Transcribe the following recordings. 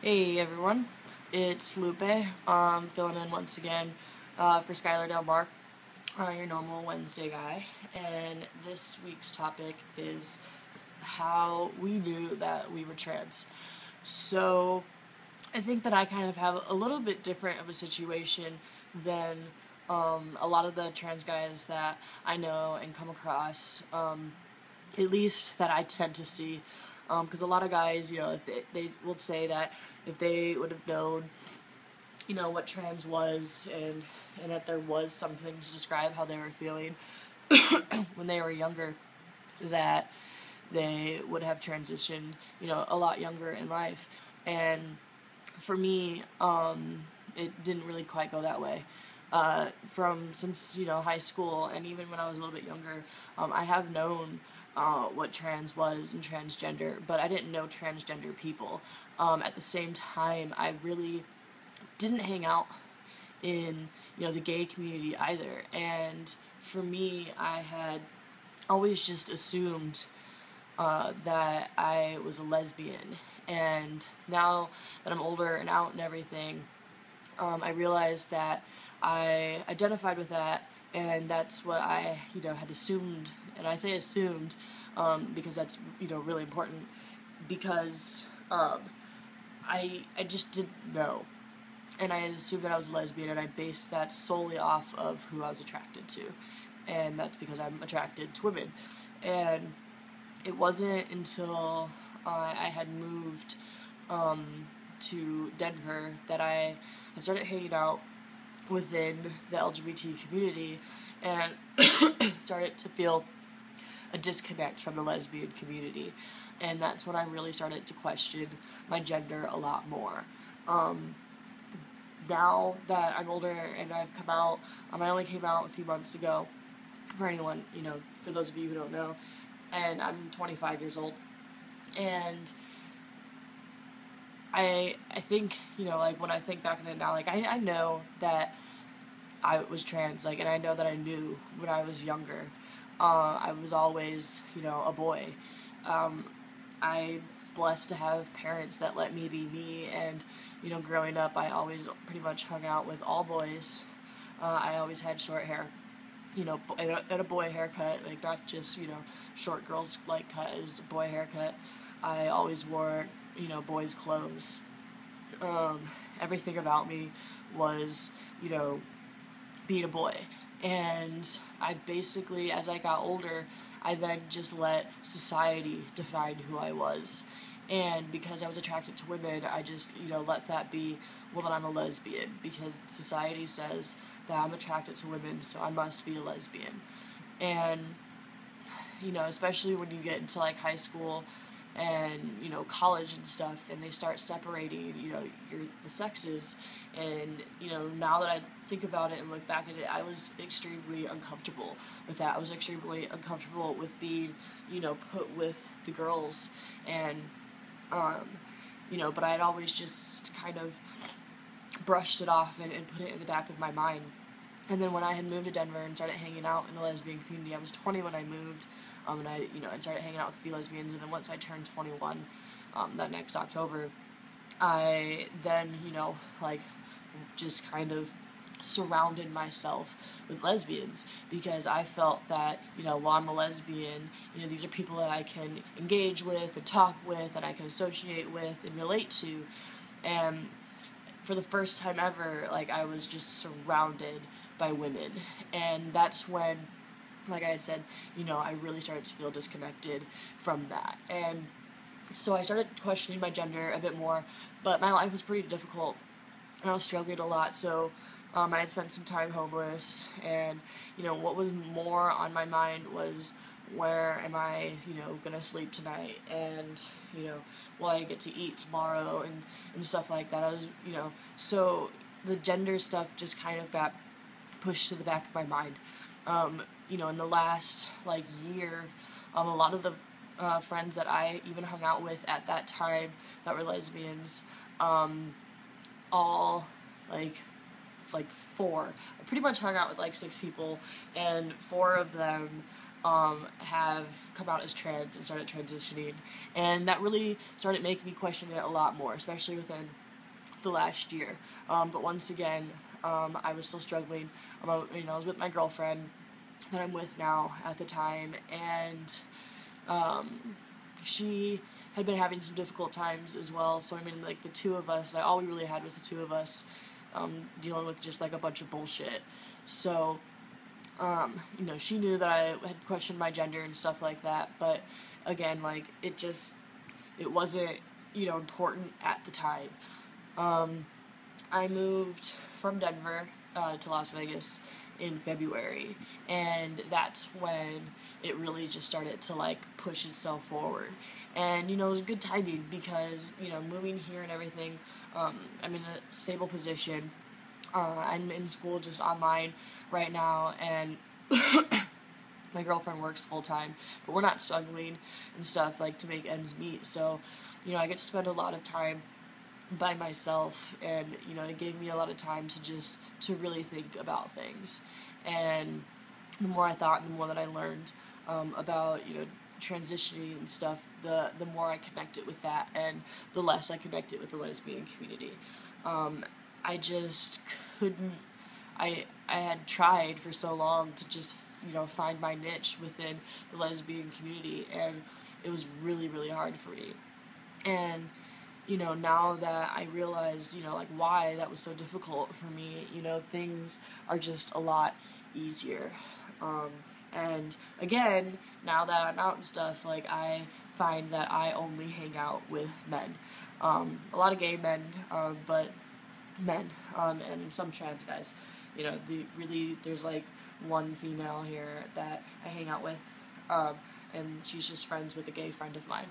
Hey everyone, it's Lupe, filling in once again for Skylar Del Mar, your normal Wednesday guy, and this week's topic is how we knew that we were trans. So, I think that I kind of have a little bit different of a situation than a lot of the trans guys that I know and come across, at least that I tend to see. Because a lot of guys, if they would say that if they would have known, what trans was and that there was something to describe how they were feeling when they were younger, that they would have transitioned, a lot younger in life. And for me, it didn't really quite go that way. Since high school and even when I was a little bit younger, I have known what trans was and transgender, but I didn't know transgender people. At the same time, I really didn't hang out in the gay community either, and for me, I had always just assumed that I was a lesbian, and now that I'm older and out and everything, I realized that I identified with that, and that's what I, had assumed. And I say assumed because that's, really important, because I just didn't know. And I assumed that I was a lesbian, and I based that solely off of who I was attracted to. And that's because I'm attracted to women. And it wasn't until I had moved to Denver that I started hanging out within the LGBT community and started to feel a disconnect from the lesbian community. And that's when I really started to question my gender a lot more. Now that I'm older and I've come out, I only came out a few months ago, for anyone, for those of you who don't know, and I'm 25 years old. And I think, when I think back on it now, I know that I was trans, and I know that I knew when I was younger. I was always, a boy. I'm blessed to have parents that let me be me, and, growing up, I always pretty much hung out with all boys. I always had short hair, and a boy haircut, not just, short girls, cut, it was a boy haircut. I always wore, boys' clothes. Everything about me was, being a boy. And I basically, as I got older, I then just let society define who I was. And because I was attracted to women, I just, let that be, well, then I'm a lesbian, because society says that I'm attracted to women, so I must be a lesbian. And, especially when you get into, high school and, college and stuff, and they start separating, the sexes, and, now that I think about it and look back at it, I was extremely uncomfortable with that. I was extremely uncomfortable with being, put with the girls, and, but I had always just kind of brushed it off and put it in the back of my mind. And then when I had moved to Denver and started hanging out in the lesbian community, I was 20 when I moved, and I started hanging out with a few lesbians, and then once I turned 21, that next October, I then, just kind of surrounded myself with lesbians, because I felt that, while I'm a lesbian, these are people that I can engage with and talk with and I can associate with and relate to. And for the first time ever, I was just surrounded by women. And that's when, like I had said, I really started to feel disconnected from that. And so I started questioning my gender a bit more, but my life was pretty difficult, and I was struggling a lot, so I had spent some time homeless, and, what was more on my mind was, where am I, gonna sleep tonight, and, will I get to eat tomorrow, and stuff like that. I was, so the gender stuff just kind of got pushed to the back of my mind. In the last, year, a lot of the friends that I even hung out with at that time that were lesbians, all, four. I pretty much hung out with, 6 people, and 4 of them, have come out as trans and started transitioning, and that really started making me question it a lot more, especially within the last year. But once again, I was still struggling. I was with my girlfriend that I'm with now at the time, and she had been having some difficult times as well. So I mean, like the two of us, like all we really had was the two of us dealing with just like a bunch of bullshit. So she knew that I had questioned my gender and stuff like that, but again, like it wasn't important at the time. I moved from Denver to Las Vegas in February, and that's when it really just started to like push itself forward. And it was good timing because moving here and everything, I'm in a stable position. I'm in school just online right now, and my girlfriend works full time, but we're not struggling and stuff like to make ends meet. So I get to spend a lot of time by myself, and it gave me a lot of time to really think about things. And the more I thought and the more that I learned about transitioning and stuff, the more I connected with that, and the less I connected with the lesbian community. I just couldn't. I had tried for so long to just find my niche within the lesbian community, and it was really, really hard for me. And now that I realize, like why that was so difficult for me, things are just a lot easier. And again, now that I'm out and stuff, like I find that I only hang out with men. A lot of gay men, but men, and some trans guys. There's like one female here that I hang out with, and she's just friends with a gay friend of mine.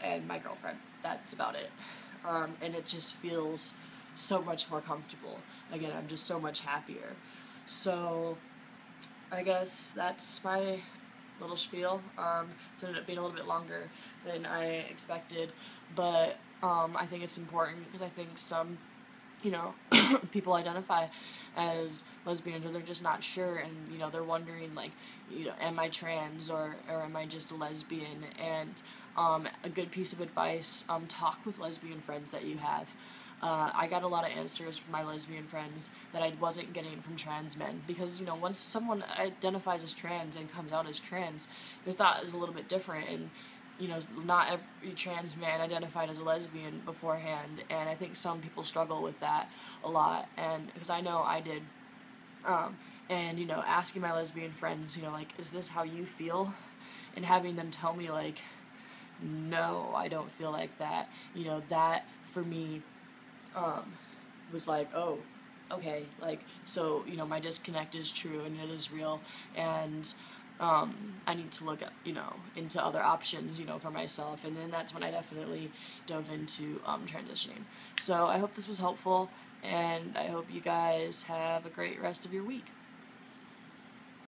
And my girlfriend. That's about it. And it just feels so much more comfortable. Again, I'm just so much happier. So, I guess that's my little spiel. It ended up being a little bit longer than I expected, but I think it's important because I think some people identify as lesbians, or they're just not sure, and they're wondering like, am I trans or am I just a lesbian? And a good piece of advice: talk with lesbian friends that you have. I got a lot of answers from my lesbian friends that I wasn't getting from trans men, because once someone identifies as trans and comes out as trans, their thought is a little bit different, and not every trans man identified as a lesbian beforehand, and I think some people struggle with that a lot, and because I know I did, and asking my lesbian friends, like, is this how you feel, and having them tell me like, no, I don't feel like that, that for me was like, oh, okay, like, so my disconnect is true and it is real, and I need to look at, into other options, for myself, and then that's when I definitely dove into transitioning. So I hope this was helpful, and I hope you guys have a great rest of your week.